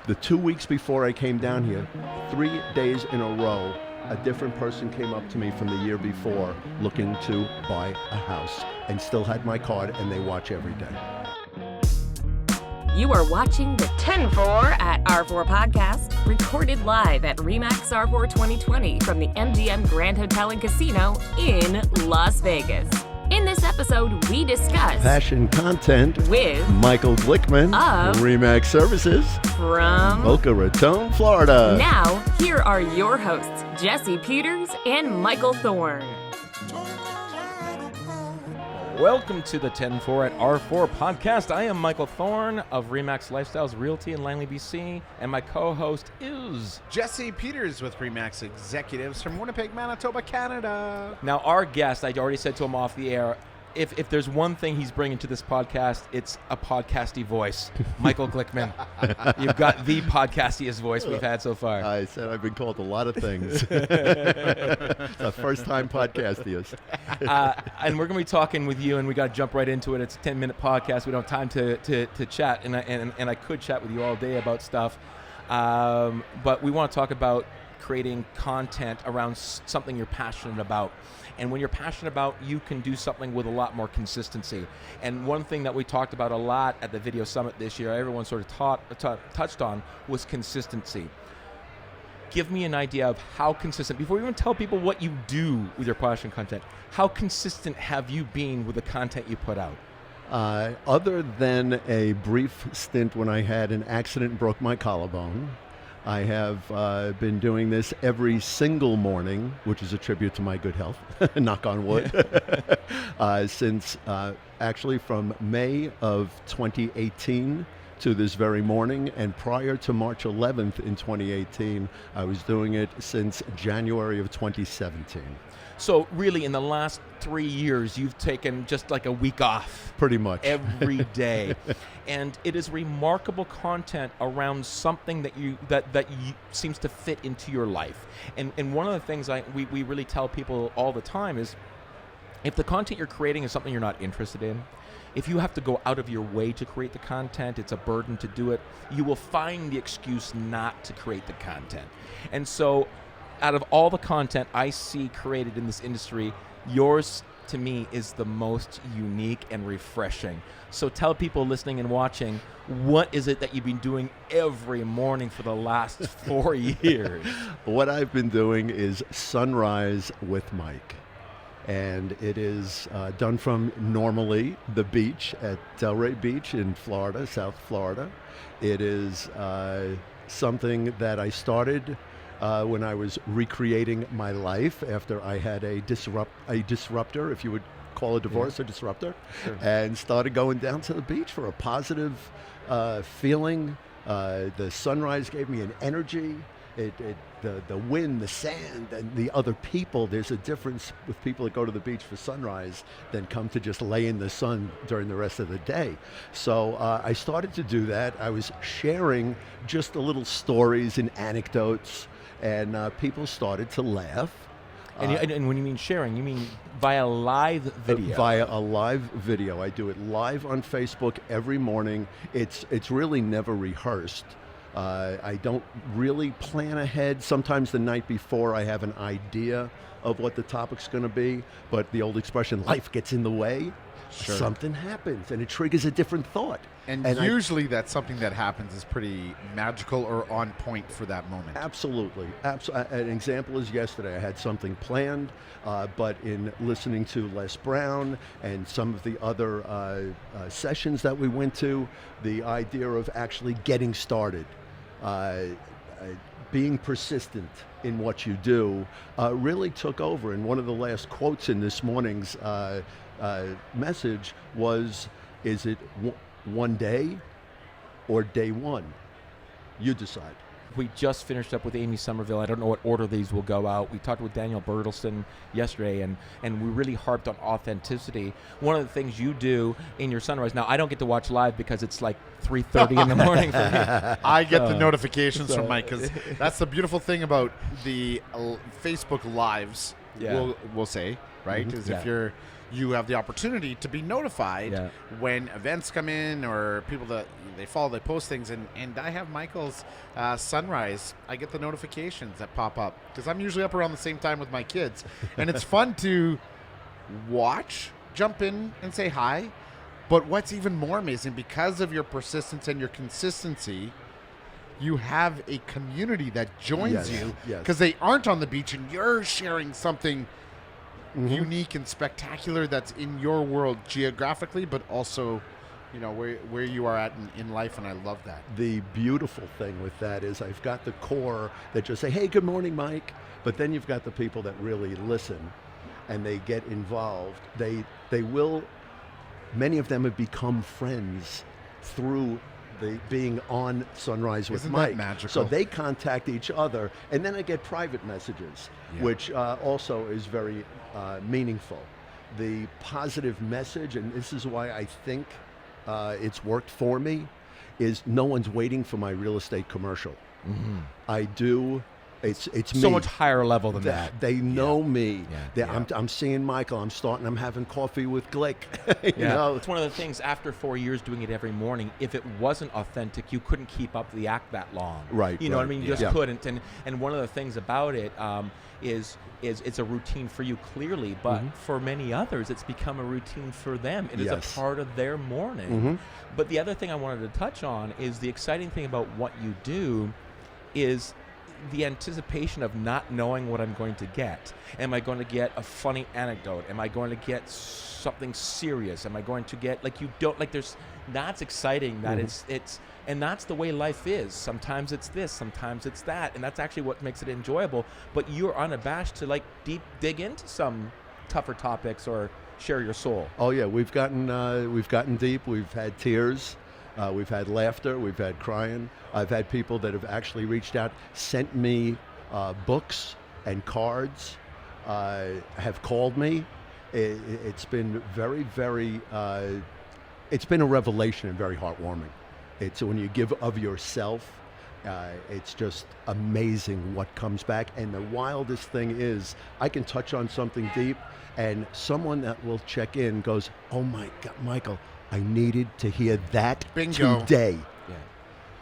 The 2 weeks before I came down here, 3 days in a row, a different person came up to me from the year before looking to buy a house and still had my card, and they watch every day. You are watching the 10-4 at R4 podcast, recorded live at RE/MAX R4 2020 from the MGM Grand Hotel and Casino in Las Vegas. In this episode, we discuss Fashion content with Michael Glickman of RE/MAX Services from Boca Raton, Florida. Now, here are your hosts, Jesse Peters and Michael Thorne. Welcome to the 10-4 at R4 podcast. I am Michael Thorne of RE/MAX Lifestyles Realty in Langley, BC, and my co-host is Jesse Peters with RE/MAX Executives from Winnipeg, Manitoba, Canada. Now our guest. I already said to him off the air, if there's one thing he's bringing to this podcast, it's a podcasty voice. Michael Glickman. You've got the podcastiest voice we've had so far. I said I've been called a lot of things. The first-time podcastiest. And we're going to be talking with you, and we got to jump right into it. It's a 10-minute podcast. We don't have time to chat, and I could chat with you all day about stuff. But we want to talk about creating content around something you're passionate about. And when you're passionate about, you can do something with a lot more consistency. And one thing that we talked about a lot at the video summit this year, everyone sort of touched on, was consistency. Give me an idea of how consistent, before we even tell people what you do with your passion content, how consistent have you been with the content you put out? Other than a brief stint when I had an accident and broke my collarbone, I have been doing this every single morning, which is a tribute to my good health, knock on wood, since actually from May of 2018 to this very morning, and prior to March 11th in 2018, I was doing it since January of 2017. So really, in the last 3 years, you've taken just like a week off. Pretty much. Every day. And it is remarkable content around something that seems to fit into your life. And one of the things we really tell people all the time is, if the content you're creating is something you're not interested in, if you have to go out of your way to create the content, it's a burden to do it, you will find the excuse not to create the content. And so, out of all the content I see created in this industry, yours, to me, is the most unique and refreshing. So tell people listening and watching, what is it that you've been doing every morning for the last 4 years? What I've been doing is Sunrise with Mike. And it is done from normally the beach at Delray Beach in Florida, South Florida. It is something that I started when I was recreating my life after I had a disruptor, if you would call a divorce a disruptor, Sure. And started going down to the beach for a positive feeling. The sunrise gave me an energy. The wind, the sand, and the other people. There's a difference with people that go to the beach for sunrise than come to just lay in the sun during the rest of the day. So I started to do that. I was sharing just a little stories and anecdotes, and people started to laugh. And when you mean sharing, you mean via live video? Via a live video. I do it live on Facebook every morning. It's really never rehearsed. I don't really plan ahead. Sometimes the night before I have an idea of what the topic's going to be, but the old expression, life gets in the way. Sure. Something happens and it triggers a different thought. And usually that's something that happens is pretty magical or on point for that moment. Absolutely. An example is yesterday. I had something planned, but in listening to Les Brown and some of the other sessions that we went to, the idea of actually getting started, being persistent in what you do, really took over. And one of the last quotes in this morning's message was, is it one day or day one? You decide. We just finished up with Amy Somerville. I don't know what order these will go out. We talked with Daniel Bertelsson yesterday, and we really harped on authenticity. One of the things you do in your sunrise, now I don't get to watch live because it's like 3:30 in the morning for me. I get the notifications from Mike, because that's the beautiful thing about the Facebook Lives, we'll say, right? Is if you're you have the opportunity to be notified Yeah. when events come in or people that they follow, they post things. And I have Michael's sunrise. I get the notifications that pop up because I'm usually up around the same time with my kids. And it's fun to watch, jump in and say hi. But what's even more amazing, because of your persistence and your consistency, you have a community that joins you because they aren't on the beach and you're sharing something unique and spectacular that's in your world geographically, but also, you know, where you are at in life, and I love that. The beautiful thing with that is I've got the core that just say, hey, good morning, Mike. But then you've got the people that really listen and they get involved. They will, many of them have become friends through the being on Sunrise with Isn't Mike. that magical? So they contact each other, and then I get private messages, which also is very meaningful. The positive message, and this is why I think it's worked for me, is no one's waiting for my real estate commercial. I do. It's So me. much higher level than that. They know me. Yeah. I'm seeing Michael. I'm having coffee with Glick. you know? It's one of the things, after 4 years doing it every morning, if it wasn't authentic, you couldn't keep up the act that long. Right, You know what I right. mean? You just Yeah. couldn't. And one of the things about it is it's a routine for you, clearly, but for many others, it's become a routine for them. It is Yes. a part of their morning. But the other thing I wanted to touch on is the exciting thing about what you do is the anticipation of not knowing what I'm going to get. Am I going to get a funny anecdote? Am I going to get something serious? Am I going to get, like, you don't, like, that's exciting, that it's and that's the way life is. Sometimes it's this, sometimes it's that, and that's actually what makes it enjoyable. But you're unabashed to, like, dig into some tougher topics or share your soul. Oh yeah, we've gotten deep. We've had tears. We've had laughter. We've had crying. I've had people that have actually reached out, sent me books and cards, have called me. It's been very, very, it's been a revelation and very heartwarming. It's when you give of yourself, it's just amazing what comes back. And the wildest thing is I can touch on something deep and someone that will check in goes, oh my God, Michael, I needed to hear that Bingo. today. Yeah.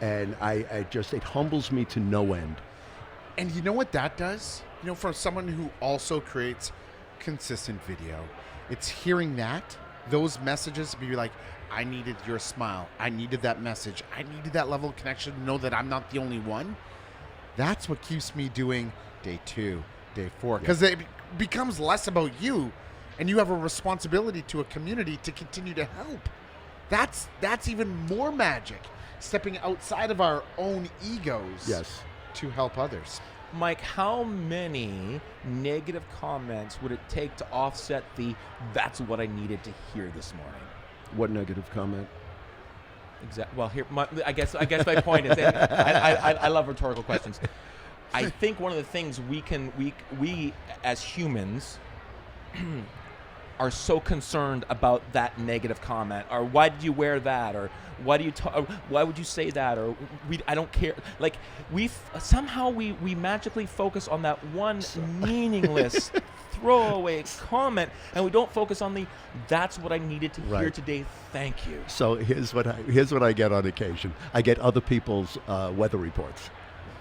And I just, it humbles me to no end. And you know what that does? You know, for someone who also creates consistent video, it's hearing those messages, be like, I needed your smile. I needed that message. I needed that level of connection to know that I'm not the only one. That's what keeps me doing day 2, day 4. Because it becomes less about you, and you have a responsibility to a community to continue to help. That's even more magic, stepping outside of our own egos to help others. Mike, how many negative comments would it take to offset that's what I needed to hear this morning? What negative comment? Exactly. Well, here, I guess my point is, and I love rhetorical questions. I think one of the things we as humans are so concerned about that negative comment, or why did you wear that, or why would you say that, or I don't care. Like, we magically focus on that one meaningless throwaway comment, and we don't focus on that's what I needed to hear today. Thank you. So here's what I get on occasion. I get other people's weather reports.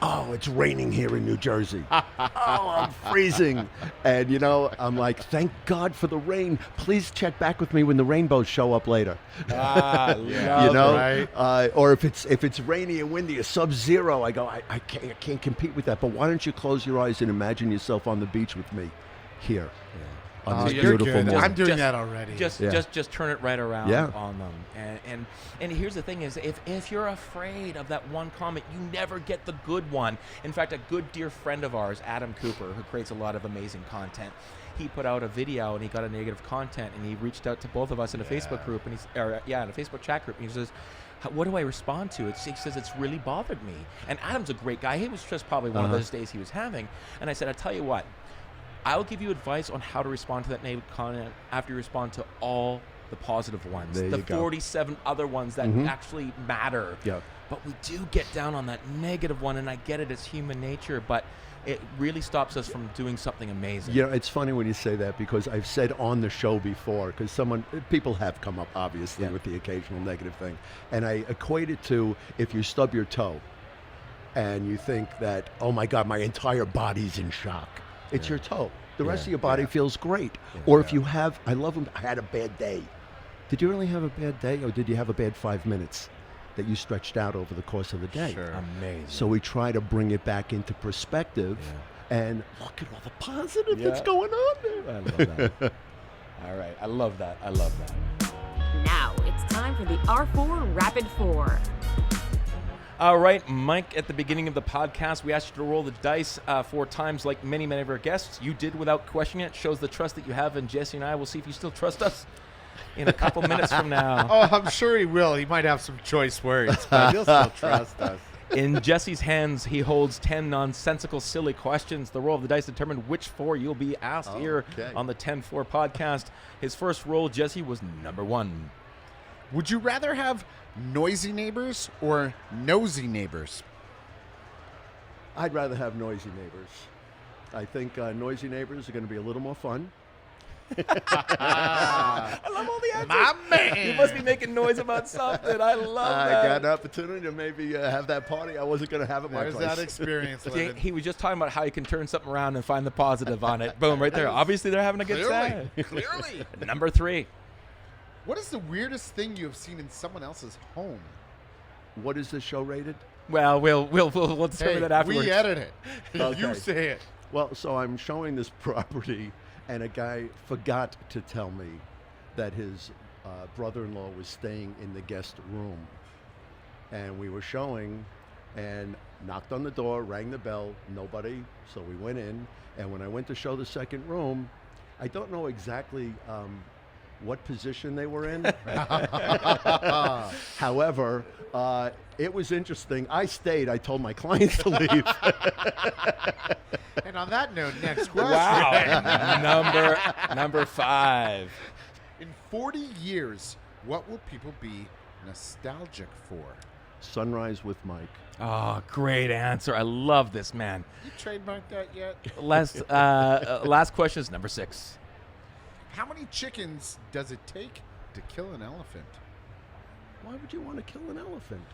Oh, it's raining here in New Jersey. Oh, I'm freezing. And, you know, I'm like, thank God for the rain. Please check back with me when the rainbows show up later. You know, right. Or if it's rainy and windy, a sub-zero, I go, I can't compete with that. But why don't you close your eyes and imagine yourself on the beach with me here on this you're beautiful good. morning. I'm doing that already. Just turn it right around Yeah. on them. And here's the thing is, if you're afraid of that one comment, you never get the good one. In fact, a good dear friend of ours, Adam Cooper, who creates a lot of amazing content, he put out a video and he got a negative content, and he reached out to both of us in a Facebook group, and in a Facebook chat group, and he says, what do I respond to? He says, it's really bothered me. And Adam's a great guy. He was just probably one of those days he was having. And I said, I'll tell you what, I'll give you advice on how to respond to that negative comment after you respond to all the positive ones, There the you go. 47 other ones that actually matter. Yeah. but we do get down on that negative one, and I get it, it's human nature, but it really stops us from doing something amazing. You know, it's funny when you say that, because I've said on the show before, because people have come up, obviously, with the occasional negative thing, and I equate it to if you stub your toe and you think that, oh my God, my entire body's in shock. It's your toe. The rest of your body feels great. Or if you have, I love them, I had a bad day. Did you really have a bad day, or did you have a bad 5 minutes that you stretched out over the course of the day? Sure. Amazing. So we try to bring it back into perspective and look at all the positive that's going on there. I love that. All right. I love that. I love that. Now it's time for the R4 Rapid 4. All right, Mike, at the beginning of the podcast, we asked you to roll the dice 4 times like many, many of our guests. You did without questioning it. Shows the trust that you have in Jesse and I. We'll see if you still trust us in a couple minutes from now. Oh, I'm sure he will. He might have some choice words, but he'll still trust us. In Jesse's hands, he holds 10 nonsensical, silly questions. The roll of the dice determined which 4 you'll be asked here on the 10-4 podcast. His first roll, Jesse, was number 1. Would you rather have noisy neighbors or nosy neighbors? I'd rather have noisy neighbors. I think noisy neighbors are going to be a little more fun. I love all the answers. My man. You must be making noise about something. I love I that. got an opportunity to maybe have that party. I wasn't going to have it my There's place. that experience. See, Lyndon. he was just talking about how you can turn something around and find the positive on it. Boom, right there. Obviously, they're having a good time. Clearly. Number 3. What is the weirdest thing you have seen in someone else's home? What is this show rated? Well, we'll determine that afterwards. We edit it. Okay. You say it. Well, so I'm showing this property, and a guy forgot to tell me that his brother-in-law was staying in the guest room. And we were showing, and knocked on the door, rang the bell, nobody, so we went in. And when I went to show the second room, I don't know exactly what position they were in. However, it was interesting. I stayed. I told my clients to leave. And on that note, next question. Wow. Number 5. In 40 years, what will people be nostalgic for? Sunrise with Mike. Oh, great answer. I love this, man. You trademarked that yet? Last question is number 6. How many chickens does it take to kill an elephant? Why would you want to kill an elephant?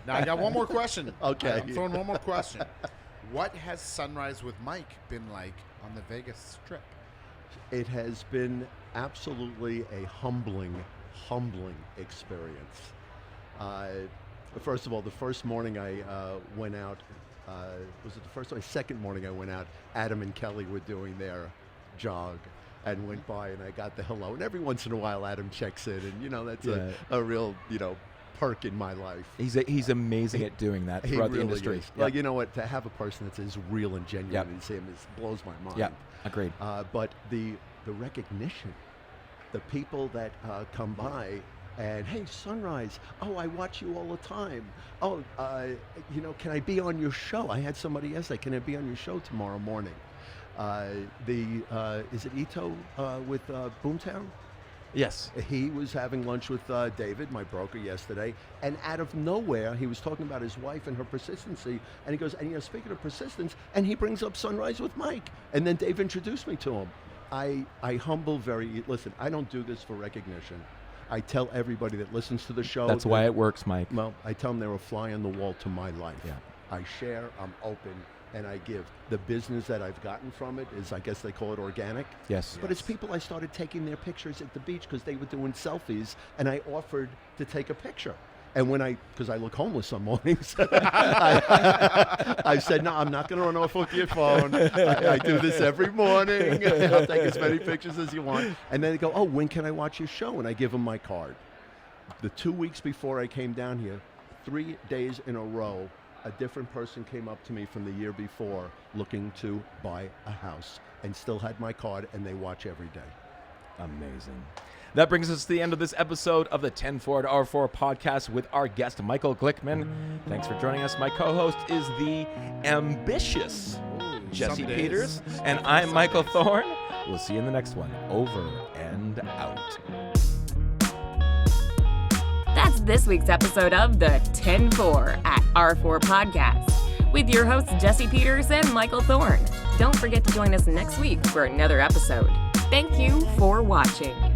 Now, I got one more question. Okay. I'm throwing one more question. What has Sunrise with Mike been like on the Vegas Strip? It has been absolutely a humbling experience. First of all, the first morning I went out, was it the first or second morning I went out, Adam and Kelly were doing their jog and went by, and I got the hello. And every once in a while, Adam checks in, and, that's a real, perk in my life. He's amazing at doing that throughout the industry. Is. Like, you know what, to have a person that's as real and genuine as him blows my mind. Yeah, agreed. But the recognition, the people that come by and, hey, Sunrise, oh, I watch you all the time. Oh, can I be on your show? I had somebody yesterday, can I be on your show tomorrow morning? Is it Ito with Boomtown? Yes. He was having lunch with David, my broker, yesterday, and out of nowhere, he was talking about his wife and her persistency, and he goes, and speaking of persistence, and he brings up Sunrise with Mike, and then Dave introduced me to him. I listen, I don't do this for recognition. I tell everybody that listens to the show. That's why it works, Mike. Well, I tell them they're a fly on the wall to my life. Yeah. I share, I'm open, and I give. The business that I've gotten from it is, I guess they call it organic. Yes. But it's people I started taking their pictures at the beach because they were doing selfies, and I offered to take a picture. And because I look homeless some mornings, I said, no, I'm not going to run off with your phone. I do this every morning. I'll take as many pictures as you want. And then they go, oh, when can I watch your show? And I give them my card. The 2 weeks before I came down here, 3 days in a row, a different person came up to me from the year before looking to buy a house and still had my card, and they watch every day. Amazing. That brings us to the end of this episode of the 10-4 to R4 podcast with our guest, Michael Glickman. Thanks for joining us. My co-host is the ambitious Jesse Peters, and I'm Michael Thorne. We'll see you in the next one. Over and out. That That's this week's episode of the 10-4 at R4 Podcast with your hosts Jesse Peters and Michael Thorne. Don't forget to join us next week for another episode. Thank you for watching.